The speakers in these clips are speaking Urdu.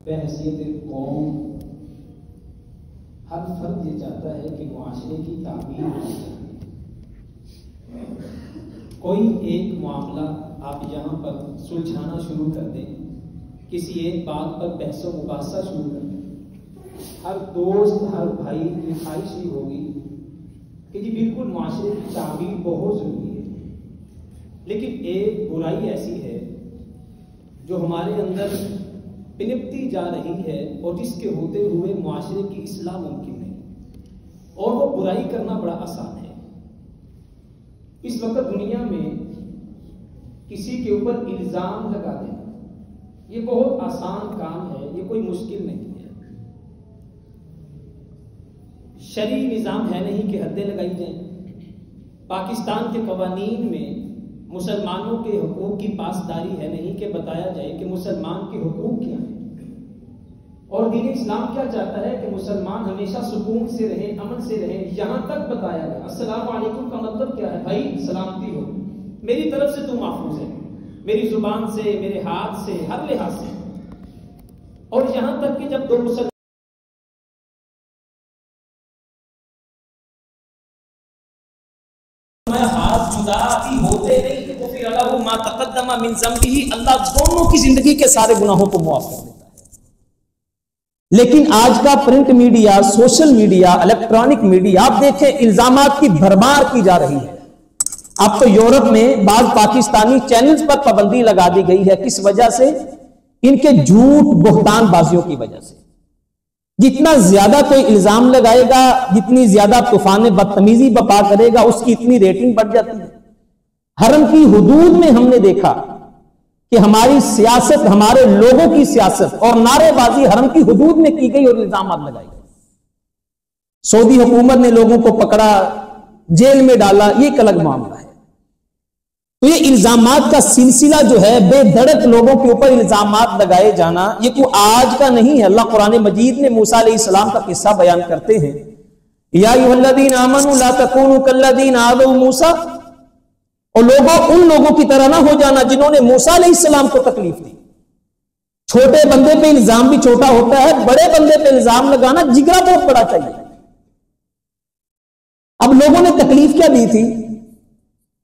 بحیثیت قوم ہر فرد یہ چاہتا ہے کہ معاشرے کی تعمیر ہو جائے۔ کوئی ایک معاملہ آپ یہاں پر سلجھانا شروع کر دیں، کسی ایک بات پر بحث و مباحثہ شروع کر دیں، ہر دوست ہر بھائی کی خواہش یہ ہوگی کہ جی بالکل معاشرے کی تعمیر بہت ضروری ہے، لیکن ایک برائی ایسی ہے جو ہمارے اندر پنپتی جا رہی ہے اور جس کے ہوتے ہوئے معاشرے کی اصلاح ممکن نہیں، اور وہ برائی کرنا بڑا آسان ہے۔ اس وقت دنیا میں کسی کے اوپر الزام لگا دینا یہ بہت آسان کام ہے، یہ کوئی مشکل نہیں ہے۔ شرعی نظام ہے نہیں کہ حدیں لگائی جائیں۔ پاکستان کے قوانین میں مسلمانوں کے حقوق کی پاسداری ہے نہیں کہ بتایا جائے کہ مسلمان کے حقوق کیا ہیں، اور دین اسلام کیا چاہتا ہے کہ مسلمان ہمیشہ سکون سے رہے، امن سے رہے۔ یہاں تک بتایا گیا السلام علیکم کا مطلب کیا ہے؟ بھائی سلامتی ہو، میری طرف سے تو محفوظ ہے، میری زبان سے، میرے ہاتھ سے، ہر لحاظ سے۔ اور یہاں تک کہ جب دو مسلمان ہاتھ جدا بھی ہوتے نہیں تو پھر اللہ ما تقدم من ذنبہ، اللہ دونوں کی زندگی کے سارے گناہوں کو معاف کر دیتا ہے۔ لیکن آج کا print media, social media, electronic media آپ دیکھیں الزامات کی بھرمار کی جا رہی ہے۔ اب تو یورپ میں بعض پاکستانی چینلز پر پابندی لگا دی گئی ہے، کس وجہ سے؟ ان کے جھوٹ بہتان بازیوں کی وجہ سے۔ جتنا زیادہ کوئی الزام لگائے گا، جتنی زیادہ طوفان بدتمیزی بپا کرے گا، اس کی اتنی ریٹنگ بڑھ جاتی ہے۔ حرم کی حدود میں ہم نے دیکھا کہ ہماری سیاست، ہمارے لوگوں کی سیاست اور نعرے بازی حرم کی حدود میں کی گئی اور الزامات لگائے گئے۔ سعودی حکومت نے لوگوں کو پکڑا، جیل میں ڈالا، یہ ایک الگ معاملہ ہے۔ تو یہ الزامات کا سلسلہ جو ہے، بے دھڑک لوگوں کے اوپر الزامات لگائے جانا، یہ کوئی آج کا نہیں ہے۔ اللہ قرآن مجید میں موسیٰ علیہ السلام کا قصہ بیان کرتے ہیں، یا ایھا الذین آمنوا لا تکونوا کالذین آذوا موسیٰ، اور لوگوں ان لوگوں کی طرح نہ ہو جانا جنہوں نے موسیٰ علیہ السلام کو تکلیف دی۔ چھوٹے بندے پہ الزام بھی چھوٹا ہوتا ہے، بڑے بندے پہ الزام لگانا جگرا بہت بڑا چاہیے۔ اب لوگوں نے تکلیف کیا دی تھی؟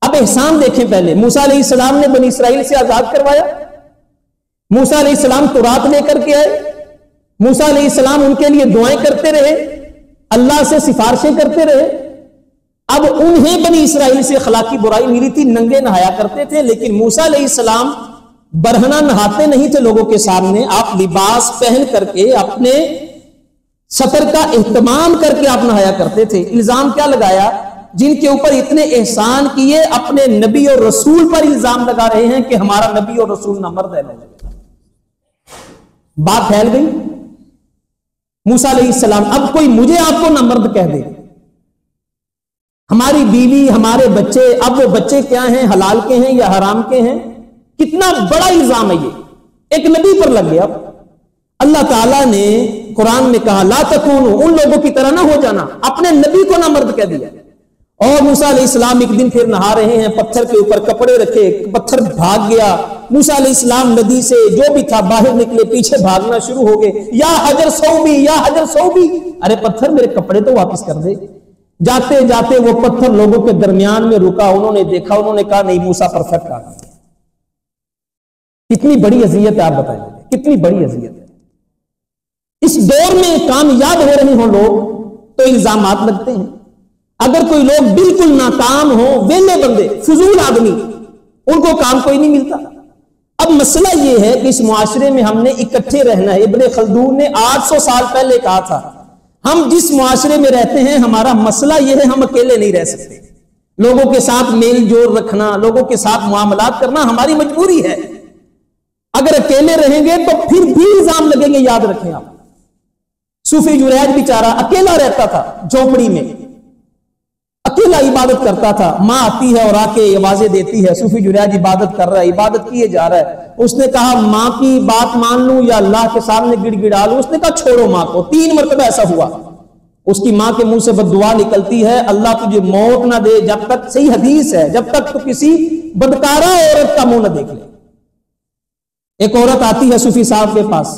اب احسان دیکھیں۔ پہلے موسیٰ علیہ السلام نے بنی اسرائیل سے آزاد کروایا، موسیٰ علیہ السلام تورات لے کر کے آئے، موسیٰ علیہ السلام ان کے لیے دعائیں کرتے رہے، اللہ سے سفارشیں کرتے رہے۔ اب انہیں بنی اسرائیل سے اخلاقی برائی ملی تھی، ننگے نہایا کرتے تھے، لیکن موسیٰ علیہ السلام برہنہ نہاتے نہیں تھے لوگوں کے سامنے، آپ لباس پہن کر کے اپنے سطر کا اہتمام کر کے آپ نہایا کرتے تھے۔ الزام کیا لگایا؟ جن کے اوپر اتنے احسان کیے، اپنے نبی اور رسول پر الزام لگا رہے ہیں کہ ہمارا نبی اور رسول نہ مرد ہے۔ بات پھیل گئی۔ موسیٰ علیہ السلام، اب کوئی مجھے آپ کو نہ مرد کہہ دے، ہماری بیوی، ہمارے بچے، اب وہ بچے کیا ہیں، حلال کے ہیں یا حرام کے ہیں؟ کتنا بڑا الزام ہے یہ، ایک نبی پر لگ گیا۔ اللہ تعالیٰ نے قرآن میں کہا لا تکونوا، ان لوگوں کی طرح نہ ہو جانا، اپنے نبی کو نہ مرد کہہ دیا۔ اور موسیٰ علیہ السلام ایک دن پھر نہا رہے ہیں، پتھر کے اوپر کپڑے رکھے، پتھر بھاگ گیا، موسیٰ علیہ السلام ندی سے جو بھی تھا باہر نکلے، پیچھے بھاگنا شروع ہو گئے، یا حجر صوبی، یا حجر صوبی، ارے پتھر میرے کپڑے تو واپس کر دے۔ جاتے جاتے وہ پتھر لوگوں کے درمیان میں رکا، انہوں نے دیکھا، انہوں نے کہا نہیں موسیٰ پرفیکٹ آدمی ہے۔ کتنی بڑی اذیت ہے، آپ بتائیں کتنی بڑی اذیت ہے۔ اس دور میں کامیاب ہو رہے ہوں لوگ تو الزامات لگتے ہیں، اگر کوئی لوگ بالکل ناکام ہو، ویلے بندے، فضول آدمی، ان کو کام کوئی نہیں ملتا۔ اب مسئلہ یہ ہے کہ اس معاشرے میں ہم نے اکٹھے رہنا ہے۔ ابن خلدون نے 800 سال پہلے کہا تھا ہم جس معاشرے میں رہتے ہیں ہمارا مسئلہ یہ ہے، ہم اکیلے نہیں رہ سکتے، لوگوں کے ساتھ میل جول رکھنا، لوگوں کے ساتھ معاملات کرنا ہماری مجبوری ہے۔ اگر اکیلے رہیں گے تو پھر بھی الزام لگیں گے، یاد رکھیں آپ۔ صوفی جریج بیچارہ اکیلا رہتا تھا جھونپڑی میں، اکیلا عبادت کرتا تھا، ماں آتی ہے اور آ کے آوازیں دیتی ہے، صوفی جریج عبادت کر رہا ہے، عبادت کیے جا رہا ہے۔ اس نے کہا ماں کی بات مان لوں یا اللہ کے سامنے گڑ گڑا لوں؟ اس نے کہا چھوڑو ماں کو۔ 3 مرتبہ ایسا ہوا، اس کی ماں کے منہ سے بد دعا نکلتی ہے، اللہ تجھے موت نہ دے جب تک، صحیح حدیث ہے، جب تک تو کسی بدکارہ عورت کا منہ نہ دیکھ لے۔ ایک عورت آتی ہے صوفی صاحب کے پاس،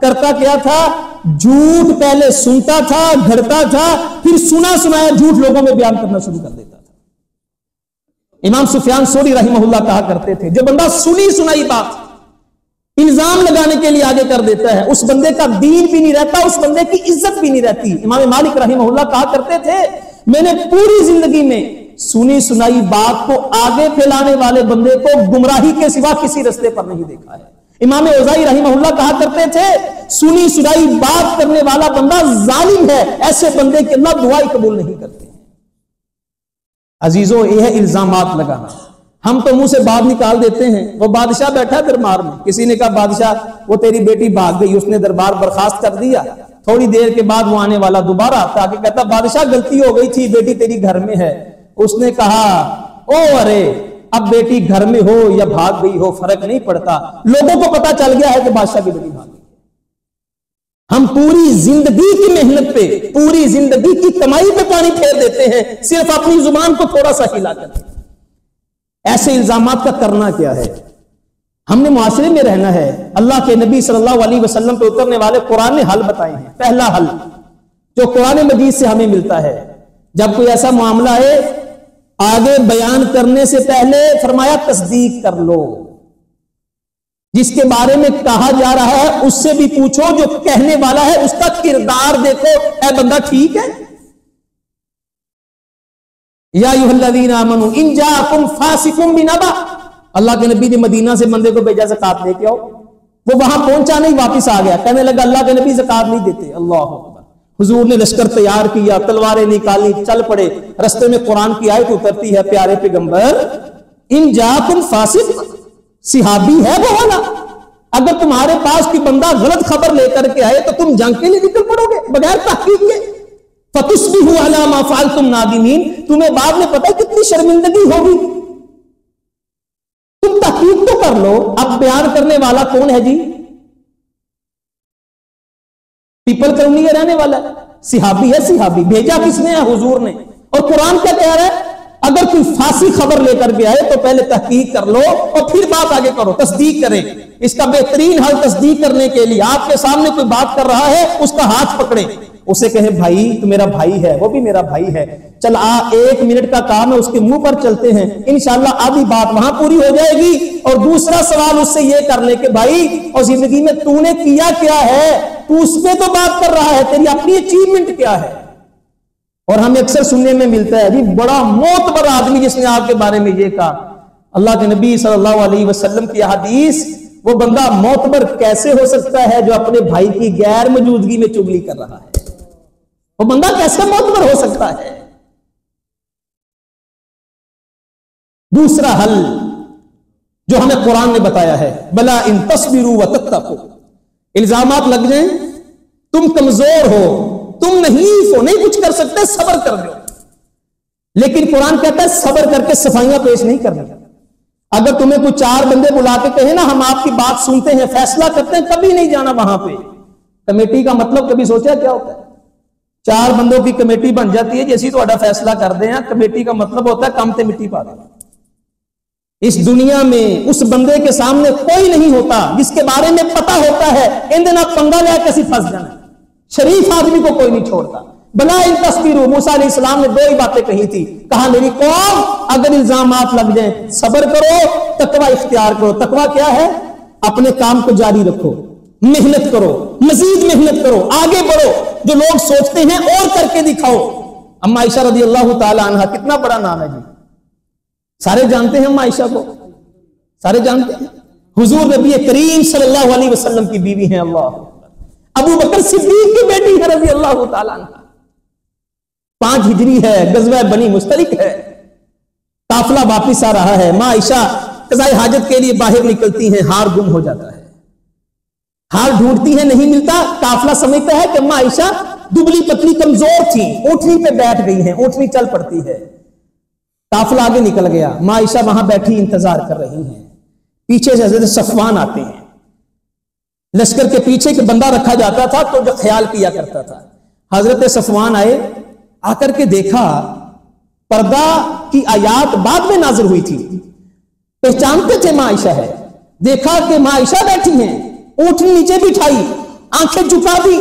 کرتا کیا تھا؟ جھوٹ پہلے سنتا تھا، گھڑتا تھا، پھر سنا سنایا جھوٹ لوگوں میں بیان کرنا شروع کر دیتا تھا۔ امام سفیان ثوری رحمہ اللہ کہا کرتے تھے جو بندہ سنی سنائی بات الزام لگانے کے لیے آگے کر دیتا ہے، اس بندے کا دین بھی نہیں رہتا، اس بندے کی عزت بھی نہیں رہتی۔ امام مالک رحمہ اللہ کہا کرتے تھے میں نے پوری زندگی میں سنی سنائی بات کو آگے پھیلانے والے بندے کو گمراہی کے سوا کسی رستے پر نہیں دیکھا ہے۔ امام اوزاعی رحمہ اللہ کہا کرتے تھے سنی سنائی بات کرنے والا بندہ ظالم ہے، ایسے بندے کی اللہ دعا ہی قبول نہیں کرتے۔ عزیزو، یہ ہے الزامات لگانا۔ ہم تو منہ سے بات نکال دیتے ہیں۔ وہ بادشاہ بیٹھا دربار میں، کسی نے کہا بادشاہ وہ تیری بیٹی بھاگ گئی، اس نے دربار برخاست کر دیا۔ تھوڑی دیر کے بعد وہ آنے والا دوبارہ آتا کہ کہتا بادشاہ غلطی ہو گئی تھی، بیٹی تیری گھر میں ہے۔ اس نے کہا او ارے اب بیٹی گھر میں ہو یا بھاگ گئی ہو فرق نہیں پڑتا، لوگوں کو پتا چل گیا ہے کہ بادشاہ کی بیٹی بھاگ گئی۔ ہم پوری زندگی کی محنت پہ، پوری زندگی کی کمائی پہ پانی پھیر دیتے ہیں صرف اپنی زبان کو تھوڑا سا ہلا کر۔ ایسے الزامات کا کرنا کیا ہے؟ ہم نے معاشرے میں رہنا ہے۔ اللہ کے نبی صلی اللہ علیہ وسلم پہ اترنے والے قرآن نے حل بتائے ہیں۔ پہلا حل جو قرآن مجید سے ہمیں ملتا ہے، جب کوئی ایسا معاملہ ہے آگے بیان کرنے سے پہلے فرمایا تصدیق کر لو۔ جس کے بارے میں کہا جا رہا ہے اس سے بھی پوچھو، جو کہنے والا ہے اس کا کردار دیکھو، اے بندہ ٹھیک ہے؟ یا ایھا الذین آمنوا ان جاءکم فاسق بنبأ، اللہ کے نبی نے مدینہ سے بندے کو بھیجا زکات لے کے آؤ، وہ وہاں پہنچا نہیں، واپس آ گیا، کہنے لگا اللہ کے نبی زکات نہیں دیتے۔ اللہ اکبر، حضور نے لشکر تیار کیا، تلواریں نکالی، چل پڑے، رستے میں قرآن کی آیت اترتی ہے پیارے پیغمبر ان جاءکم فاسق، صحابی ہے وہ والا، اگر تمہارے پاس کوئی بندہ غلط خبر لے کر کے آئے تو تم جنگ کے لیے نکل پڑو گے بغیر تحقیق کے؟ فَتُصْبِحُوا عَلَىٰ مَا فَعَلْتُمْ نَادِمِينَ، تمہیں بعد میں پتہ ہے کتنی شرمندگی ہوگی۔ تم تحقیق تو کر لو۔ اب بیان کرنے والا کون ہے جی؟ پیپل کالونی کا رہنے والا ہے، صحابی ہے، صحابی بھیجا کس نے ہے؟ حضور نے۔ اور قرآن کیا کہہ رہا ہے؟ اگر کوئی فاسق خبر لے کر کے آئے تو پہلے تحقیق کر لو اور پھر بات آگے کرو، تصدیق کریں۔ اس کا بہترین حل تصدیق کرنے کے لیے آپ کے سامنے کوئی بات کر رہا ہے اس کا ہاتھ پکڑے، اسے کہیں بھائی تو میرا بھائی ہے، وہ بھی میرا بھائی ہے، چل ایک منٹ کا کام ہے، اس کے منہ پر چلتے ہیں، انشاءاللہ آدھی بات وہاں پوری ہو جائے گی۔ اور دوسرا سوال اس سے یہ کر لے کہ بھائی اور زندگی میں تو نے کیا کیا ہے؟ تو اس پہ تو بات کر رہا ہے، تیری اپنی اچیومنٹ کیا ہے؟ اور ہمیں اکثر سننے میں ملتا ہے جی بڑا معتبر آدمی جس نے آپ کے بارے میں یہ کہا۔ اللہ کے نبی صلی اللہ علیہ وسلم کی حدیث، وہ بندہ معتبر کیسے ہو سکتا ہے جو اپنے بھائی کی غیر موجودگی میں چغلی کر رہا ہے؟ وہ بندہ کیسے معتبر ہو سکتا ہے؟ دوسرا حل جو ہمیں قرآن نے بتایا ہے، بلا ان تصبروا وتتقوا، الزامات لگ جائیں، تم کمزور ہو، تم نہیں کچھ کر سکتے، صبر کر دو۔ لیکن قرآن کہتا ہے صبر کر کے صفائیاں پیش نہیں کرنی۔ اگر تمہیں کوئی چار بندے بلا کے کہیں نا ہم آپ کی بات سنتے ہیں، فیصلہ کرتے ہیں، کبھی نہیں جانا وہاں پہ۔ کمیٹی کا مطلب کبھی سوچا کیا ہوتا ہے؟ چار بندوں کی کمیٹی بن جاتی ہے، جیسی تو فیصلہ کر دیں، کمیٹی کا مطلب ہوتا ہے کم تے مٹی پا دیں۔ اس دنیا میں اس بندے کے سامنے کوئی نہیں ہوتا جس کے بارے میں پتا ہوتا ہے ان دن آپ پنگا لے کسی پھنس جانا۔ شریف آدمی کو کوئی نہیں چھوڑتا۔ بلا ان تصویروں، موسیٰ علیہ السلام نے دو ہی باتیں کہی تھی، کہا میری قوم اگر الزامات لگ جائیں صبر کرو، تقوی اختیار کرو۔ تقوی کیا ہے؟ اپنے کام کو جاری رکھو، محنت کرو، مزید محنت کرو، آگے بڑھو، جو لوگ سوچتے ہیں اور کر کے دکھاؤ۔ اما عائشہ رضی اللہ تعالی عنہ کتنا بڑا نام ہے جی، سارے جانتے ہیں اما عائشہ کو، سارے جانتے ہیں۔ حضور نبی کریم صلی اللہ علیہ وسلم کی بیوی ہیں، اللہ ابو بکر صدیق کی بیٹی ہے رضی اللہ تعالی عنہ۔ 5 ہجری ہے، غزوہ بنی مستلق ہے، قافلہ واپس آ رہا ہے، ماں عائشہ قضاء حاجت کے لیے باہر نکلتی ہیں، ہار گم ہو جاتا ہے، ہار ڈھونڈتی ہیں نہیں ملتا، قافلہ سمجھتا ہے کہ ماں عائشہ دبلی پتلی کمزور تھی، اونٹنی پہ بیٹھ گئی ہیں، اونٹنی چل پڑتی ہے، قافلہ آگے نکل گیا، ماں عائشہ وہاں بیٹھی انتظار کر رہی ہیں، پیچھے سے حضرت صفوان آتے ہیں۔ لشکر کے پیچھے کہ بندہ رکھا جاتا تھا تو جو خیال کیا کرتا تھا، حضرت صفوان آئے، آ کر کے دیکھا پردہ کی آیات بعد میں نازل ہوئی تھی، پہچانتے تھے ماں عائشہ ہے، دیکھا کہ ماں عائشہ بیٹھی ہیں، اونٹنی نیچے بٹھائی، آنکھیں جھکا دی.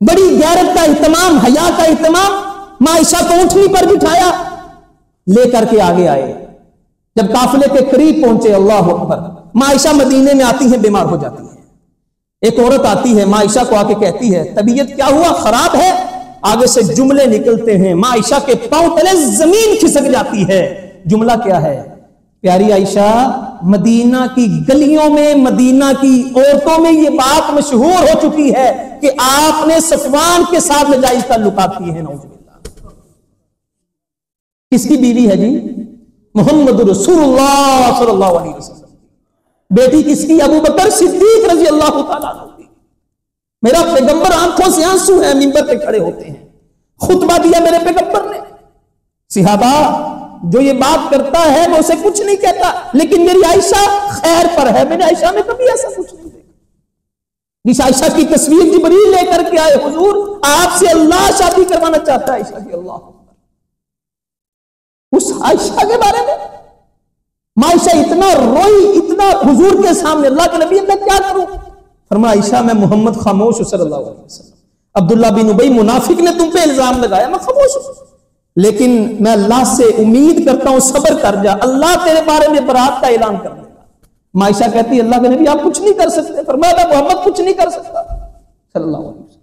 بڑی غیرت کا اہتمام, حیا کا اہتمام. ماں عائشہ کو اونٹنی پر بٹھایا, لے کر کے آگے آئے. جب قافلے کے قریب پہنچے, اللہ اکبر, ماں عائشہ مدینے میں آتی ہیں, بیمار ہو جاتی ہیں. ایک عورت آتی ہے, ماں عائشہ کو آ کے کہتی ہے طبیعت کیا ہوا, خراب ہے. آگے سے جملے نکلتے ہیں, ماں عائشہ کے پاؤں تلے زمین کھسک جاتی ہے. جملہ کیا ہے, پیاری عائشہ, مدینہ کی گلیوں میں, مدینہ کی عورتوں میں یہ بات مشہور ہو چکی ہے کہ آپ نے صفوان کے ساتھ ناجائز تعلقات کیے ہیں. نعوذ باللہ. کس کی بیوی ہے جی؟ محمد رسول اللہ صلی اللہ علیہ وسلم. بیٹی کس کی؟ ابو بکر صدیق رضی اللہ تعالیٰ عنہ کی. میرا پیغمبر آنکھوں سے آنسو ہے, منبر پہ کھڑے ہوتے ہیں, خطبہ دیا میرے پیغمبر نے. صحابہ, جو یہ بات کرتا ہے میں اسے کچھ نہیں کہتا, لیکن میری عائشہ خیر پر ہے. میری عائشہ میں کبھی ایسا کچھ نہیں دیکھا. جس عائشہ کی تصویر جبریل لے کر کے آئے, حضور آپ سے اللہ شادی کروانا چاہتا ہے عائشہ کی. اللہ اس عائشہ کے بارے میں عائشہ اتنا روئی, اتنا حضور کے سامنے, اللہ کے نبی میں کیا کروں؟ فرمایا عائشہ میں محمد خاموش ہوں صلی اللہ علیہ وسلم. عبداللہ بن ابی منافق نے تم پہ الزام لگایا, میں خاموش ہوں, لیکن میں اللہ سے امید کرتا ہوں صبر کر جا, اللہ تیرے بارے میں برات کا اعلان کر دے گا. عائشہ کہتی ہے اللہ کے نبی آپ کچھ نہیں کر سکتے. فرمایا محمد کچھ نہیں کر سکتا صلی اللہ علیہ وسلم.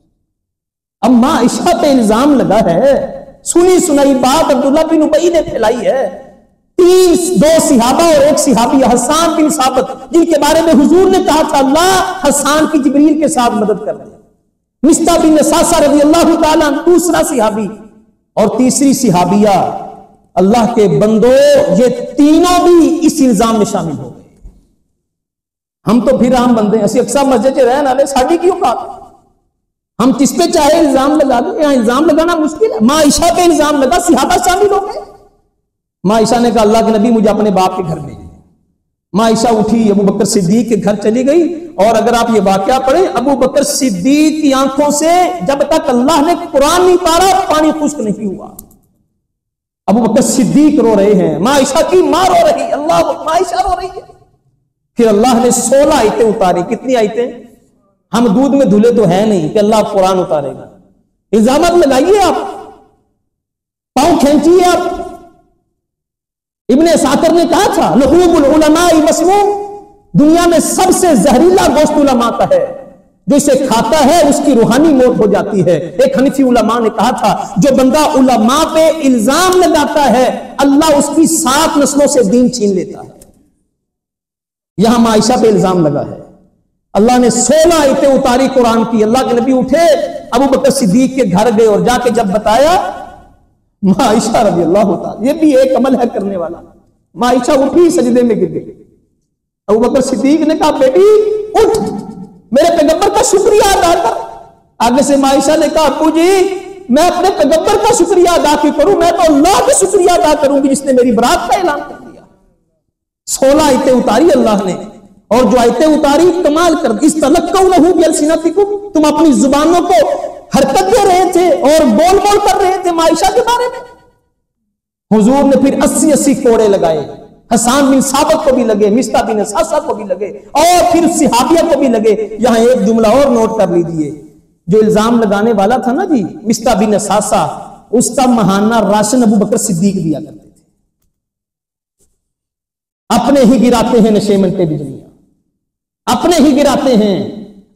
اب ماں عائشہ پہ الزام لگا ہے, سنی سنائی بات عبداللہ بن ابی نے پھیلائی ہے. دو صحابہ اور ایک صحابی حسان بن ثابت, جن کے بارے میں حضور نے کہا تھا اللہ حسان کی جبریل کے ساتھ مدد کر دے. مصطح بن نصاصہ رضی اللہ تعالیٰ دوسرا صحابی, اور تیسری صحابیہ. اللہ کے بندو, یہ تینوں بھی اس الزام میں شامل ہو گئے. ہم تو پھر عام بندے ہیں, اسی اکثر مسجد چ رہن والے, ساڈی کیوں بات, ہم جس پہ چاہے الزام لگا دیں. یہاں الزام لگانا مشکل ہے. ماں عائشہ پہ الزام لگا, صحابہ شامل ہو گئے. ماں عائشہ نے کہا اللہ کے نبی مجھے اپنے باپ کے گھر بھیجیں. ماں عائشہ اٹھی, ابو بکر صدیق کے گھر چلی گئی. اور اگر آپ یہ واقعہ پڑھیں, ابو بکر صدیق کی آنکھوں سے جب تک اللہ نے قرآن نہیں اتارا پانی خشک نہیں ہوا. ابو بکر صدیق رو رہے ہیں, ماں عائشہ کی ماں رو رہی, اللہ ماں عائشہ رو رہی ہے. پھر اللہ نے 16 آیتیں اتاری. کتنی آیتیں؟ ہم دودھ میں دھلے تو ہے نہیں کہ اللہ قرآن اتارے گا. الزامات لگائیے آپ, پاؤں کھینچیے آپ. ابن اساکر نے کہا تھا لحوم العلماء مسموم, دنیا میں سب سے زہریلا گوشت علماء کا ہے, جو اسے کھاتا ہے اس کی روحانی موت ہو جاتی ہے. ایک حنفی علماء نے کہا تھا جو بندہ علماء پہ الزام لگاتا ہے اللہ اس کی 7 نسلوں سے دین چھین لیتا ہے. یہاں ماں عائشہ پہ الزام لگا ہے. اللہ نے 16 آیتیں اتاری قرآن کی. اللہ کے نبی اٹھے, ابو بکر صدیق کے گھر گئے, اور جا کے جب بتایا, ماں عائشہ رضی اللہ تعالی, یہ بھی ایک عمل ہے کرنے والا. ماں عائشہ اٹھی, سجدے میں گر گئی. ابو بکر صدیق نے کہا بیٹی اٹھ, میرے پیغمبر کا شکریہ ادا کر. آگے سے ماں عائشہ نے کہا ابو جی میں اپنے پیغمبر کا شکریہ ادا کیوں کروں, میں تو اللہ کا شکریہ ادا کروں گی جس نے میری برات کا اعلان کر دیا. 16 آیتیں اتاری اللہ نے, اور جو آیتیں اتاری کمال کر دی. استلقونہ بألسنتکم, تم اپنی زبانوں کو حرکت دے رہے تھے اور بول بول کر رہے تھے ماں عائشہ کے بارے میں. حضور نے پھر 80 کوڑے لگائے. حسان بن ثابت کو بھی لگے, مصطح بن نصاصہ کو بھی لگے, اور پھر صحابیہ کو بھی لگے. یہاں ایک جملہ اور نوٹ کر لیجیے, جو الزام لگانے والا تھا نا جی مصطح بن نصاصہ, اس کا ماہانہ راشن ابو بکر صدیق دیا کرتے تھے. اپنے ہی گراتے ہیں نشے منٹے بجلیاں, اپنے ہی گراتے ہیں.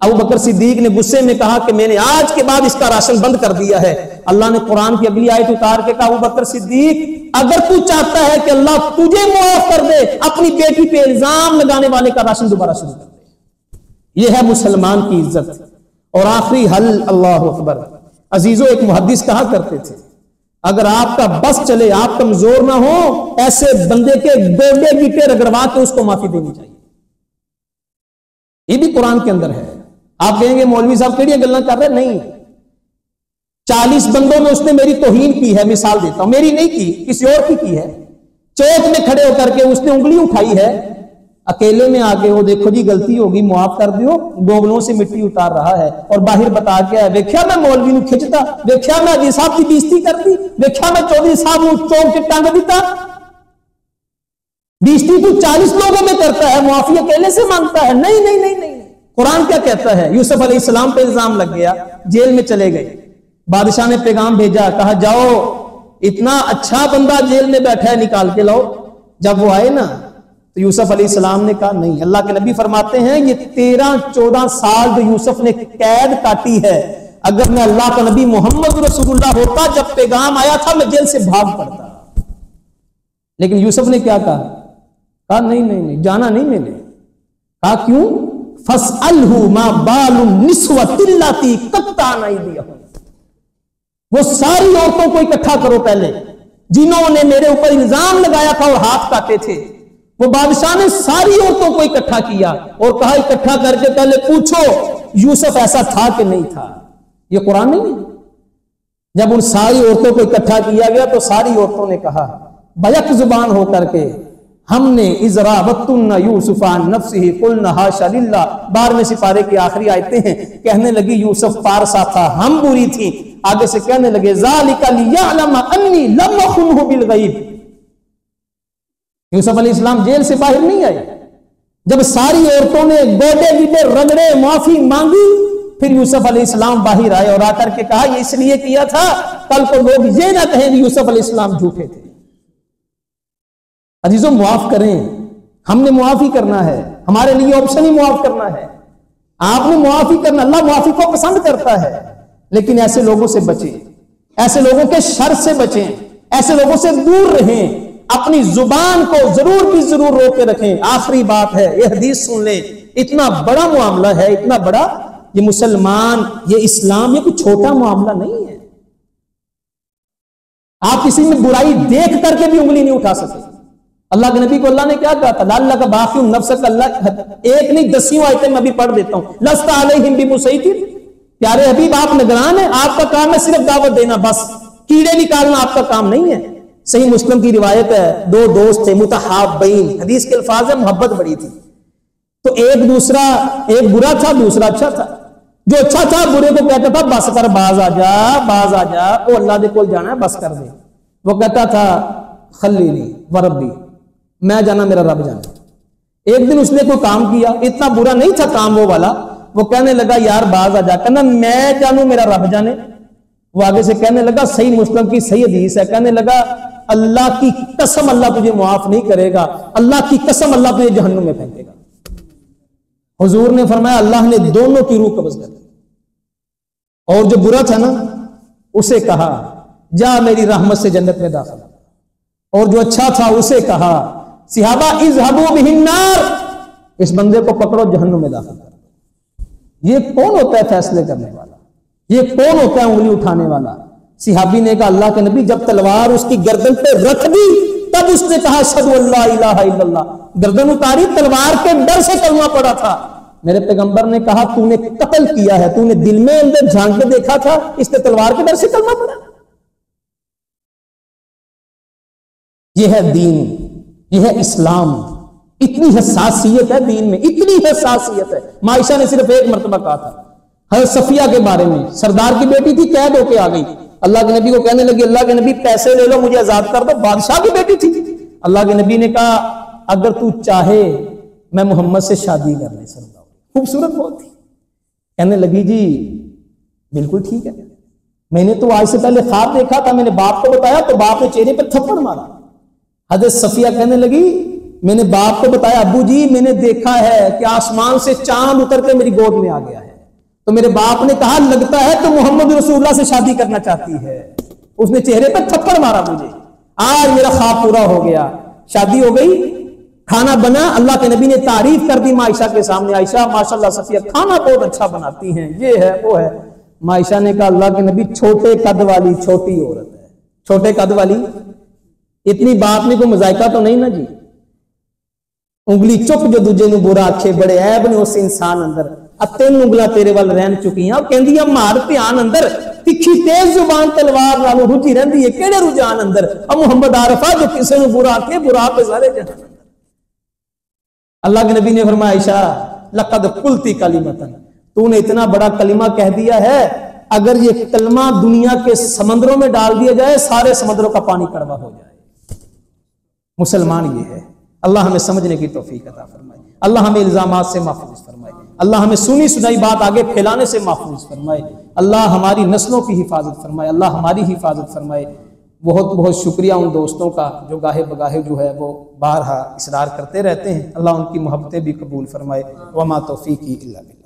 ابو بکر صدیق نے غصے میں کہا کہ میں نے آج کے بعد اس کا راشن بند کر دیا ہے. اللہ نے قرآن کی اگلی آیت اتار کے کہا ابو بکر صدیق اگر تو چاہتا ہے کہ اللہ تجھے معاف کر دے, اپنی بیٹی پہ الزام لگانے والے کا راشن دوبارہ شروع کر دے. یہ ہے مسلمان کی عزت. اور آخری حل, اللہ اکبر. عزیزو, ایک محدث کہا کرتے تھے اگر آپ کا بس چلے, آپ کمزور نہ ہو, ایسے بندے کے گوڈے گیٹے رگڑوا کے اس کو معافی دینی چاہیے. یہ بھی قرآن کے اندر ہے. آپ کہیں گے مولوی صاحب کیڑی گلاں کر رہے, نہیں. 40 بندوں میں اس نے میری توہین کی ہے, مثال دیتا ہوں, میری نہیں کی, کسی اور کی ہے. چوک میں کھڑے ہو کر کے اس نے انگلی اٹھائی ہے, اکیلے میں آگے ہو, دیکھو جی غلطی ہوگی معاف کر دیو, گوگلوں سے مٹی اتار رہا ہے, اور باہر بتا کے ہے دیکھیا میں مولوی نو کھچتا, دیکھیا میں حاجی صاحب کی بےزتی کرتی, دیکھیا میں چودھری صاحب نو چوک کے ٹنگ دیتا. بےزتی تو 40 لوگوں میں کرتا ہے, معافی اکیلے سے مانگتا ہے. نہیں نہیں نہیں نہیں, قرآن کیا کہتا ہے؟ یوسف علیہ السلام پہ الزام لگ گیا، جیل میں چلے گئے، بادشاہ نے پیغام بھیجا، کہا جاؤ اتنا اچھا بندہ جیل میں بیٹھا ہے نکال کے لاؤ۔ جب وہ آئے نا تو یوسف علیہ السلام نے کہا نہیں۔ اللہ کے نبی فرماتے ہیں یہ 13-14 سال جو یوسف نے قید کاٹی ہے، اگر میں اللہ کا نبی محمد رسول اللہ ہوتا، جب پیغام آیا تھا میں جیل سے بھاگ پڑتا۔ لیکن یوسف نے کیا کہا نہیں جانا نہیں میں نے۔ کہا کیوں؟ فَاسْأَلْهُ مَا بَالُ النِّسْوَةِ اللَّاتِي قَطَّعْنَ أَيْدِيَهُنَّ، وہ ساری عورتوں کو اکٹھا کرو پہلے جنہوں نے میرے اوپر الزام لگایا تھا اور ہاتھ کاٹے تھے۔ وہ بادشاہ نے ساری عورتوں کو اکٹھا کیا اور کہا اکٹھا کر کے پہلے پوچھو یوسف ایسا تھا کہ نہیں تھا۔ یہ قرآن نہیں ہے؟ جب ان ساری عورتوں کو اکٹھا کیا گیا تو ساری عورتوں نے کہا بیک زبان ہو کر کے، ہم نے اذ راوتن یوسف عن نفسہ قلنا حاشا للہ، 12ویں سپارے کی آخری آیتیں ہیں۔ کہنے لگی یوسف پارسا تھا، ہم بری تھی۔ آگے سے کہنے لگے ذالک لیعلم انی لم اخنہ بالغیب۔ یوسف علیہ السلام جیل سے باہر نہیں آئے، جب ساری عورتوں نے گوڈے گیڈے رگڑے معافی مانگی، پھر یوسف علیہ السلام باہر آئے اور آ کر کے کہا یہ اس لیے کیا تھا کل کو لوگ یہ نہ کہیں کہ یوسف علیہ السلام جھوٹے تھے۔ عزیزوں معاف کریں، ہم نے معافی کرنا ہے، ہمارے لیے آپشن ہی معاف کرنا ہے۔ آپ نے معافی کرنا، اللہ معافی کو پسند کرتا ہے، لیکن ایسے لوگوں سے بچیں، ایسے لوگوں کے شر سے بچیں، ایسے لوگوں سے دور رہیں، اپنی زبان کو ضرور بھی ضرور روک کے رکھیں۔ آخری بات ہے، یہ حدیث سن لیں، اتنا بڑا معاملہ ہے، اتنا بڑا، یہ مسلمان، یہ اسلام، یہ کوئی چھوٹا معاملہ نہیں ہے۔ آپ کسی میں برائی دیکھ کر کے بھی انگلی نہیں اٹھا سکتے۔ اللہ کے نبی کو اللہ نے کیا کہا تھا؟ لعلک باخع نفسک، اللہ ایک نہیں 10 آیتیں میں بھی پڑھ دیتا ہوں، لست علیہم بمسیطر، پیارے حبیب آپ نگران ہیں، آپ کا کام ہے صرف دعوت دینا، بس کیڑے نکالنا آپ کا کام نہیں ہے۔ صحیح مسلم کی روایت ہے، 2 دوست تھے متحابین، حدیث کے الفاظ ہے محبت بڑی تھی، تو ایک برا تھا دوسرا اچھا تھا۔ جو اچھا تھا برے کو کہتا تھا بس کر، باز آ جا باز آ جا، وہ اللہ دے کول جانا ہے بس کر دے۔ وہ کہتا تھا خلیلی وربی، میں جانا میرا رب جانا۔ ایک دن اس نے کوئی کام کیا، اتنا برا نہیں تھا کام وہ والا، وہ کہنے لگا یار باز آ جا، کہنا میں جانوں میرا رب جانے۔ وہ آگے سے کہنے لگا، صحیح مسلم کی صحیح حدیث ہے، کہنے لگا اللہ کی قسم اللہ تجھے معاف نہیں کرے گا، اللہ کی قسم اللہ تجھے جہنم میں پھینکے گا۔ حضور نے فرمایا اللہ نے دونوں کی روح قبض کر دی، اور جو برا تھا نا اسے کہا جا میری رحمت سے جنت میں داخل، اور جو اچھا تھا اسے کہا صحابہ اذهبوا به النار، اس بندے کو پکڑو جہنم میں داخل کر۔ یہ کون ہوتا ہے فیصلے کرنے والا؟ یہ کون ہوتا ہے انگلی اٹھانے والا؟ صحابی نے کہا اللہ کے نبی جب تلوار اس کی گردن پہ رکھ دی تب اس نے کہا اشہد ان لا الہ الا اللہ، گردن اتاری، تلوار کے ڈر سے کلمہ پڑا تھا۔ میرے پیغمبر نے کہا تو نے قتل کیا ہے، تو نے دل میں اندر جھانک کے دیکھا تھا، اس نے تلوار کے ڈر سے کلمہ پڑا۔ یہ ہے دین، یہ ہے اسلام، اتنی حساسیت ہے دین میں، اتنی حساسیت ہے۔ عائشہ نے صرف ایک مرتبہ کہا تھا حضرت صفیہ کے بارے میں، سردار کی بیٹی تھی، قید ہو کے آ گئی، اللہ کے نبی کو کہنے لگی اللہ کے نبی پیسے لے لو مجھے آزاد کر دو، بادشاہ کی بیٹی تھی۔ اللہ کے نبی نے کہا اگر تو چاہے میں محمد سے شادی کر لے، صلی اللہ علیہ وسلم، خوبصورت بہت تھی۔ کہنے لگی جی بالکل ٹھیک ہے، میں نے تو آج سے پہلے خواب دیکھا تھا، میں نے باپ کو بتایا تو باپ نے چہرے پہ تھپڑ مارا۔ حضرت صفیہ کہنے لگی میں نے باپ کو بتایا ابو جی میں نے دیکھا ہے کہ آسمان سے چاند اتر کے میری گود میں آ گیا ہے، تو میرے باپ نے کہا لگتا ہے تو محمد رسول اللہ سے شادی کرنا چاہتی ہے۔ اس نے چہرے پہ تھپڑ مارا مجھے، آج میرا خواب پورا ہو گیا، شادی ہو گئی، کھانا بنا، اللہ کے نبی نے تعریف کر دی عائشہ کے سامنے، عائشہ ماشاءاللہ صفیہ کھانا بہت اچھا بناتی ہیں، یہ ہے وہ ہے۔ عائشہ نے کہا اللہ کے نبی چھوٹے قد والی چھوٹی عورت ہے، چھوٹے قد والی، اتنی بات نہیں، کوئی مذائقہ تو نہیں نا جی، انگلی چپ جو دوجے نو برا آکھے بڑے عیب نے اس انسان اندر، تین انگلاں تیرے وال رہن چکی ہیں، کہندی ہے مار دھیان اندر، تکھی تیز زبان تلوار نالوں رجی رہندی ہے، کیڑے رجحان اندر، اب محمد عارفہ جو کسے نو برا آکھے برا پہ سارے جہان۔ اللہ کے نبی نے فرمایا عائشہ لقد قلتی کلمۃ، تو نے اتنا بڑا کلمہ کہہ دیا ہے، اگر یہ کلمہ دنیا کے سمندروں میں ڈال دیا جائے سارے سمندروں کا پانی کڑوا ہو جائے۔ مسلمان یہ ہے، اللہ ہمیں سمجھنے کی توفیق عطا فرمائے، اللہ ہمیں الزامات سے محفوظ فرمائے۔ اللہ ہمیں سنی سنائی بات آگے پھیلانے سے محفوظ فرمائے، اللہ ہماری نسلوں کی حفاظت فرمائے، اللہ ہماری حفاظت فرمائے۔ بہت بہت شکریہ ان دوستوں کا جو گاہے بگاہے جو ہے وہ بارہا اصرار کرتے رہتے ہیں، اللہ ان کی محبتیں بھی قبول فرمائے۔ وما توفیقی الا باللہ۔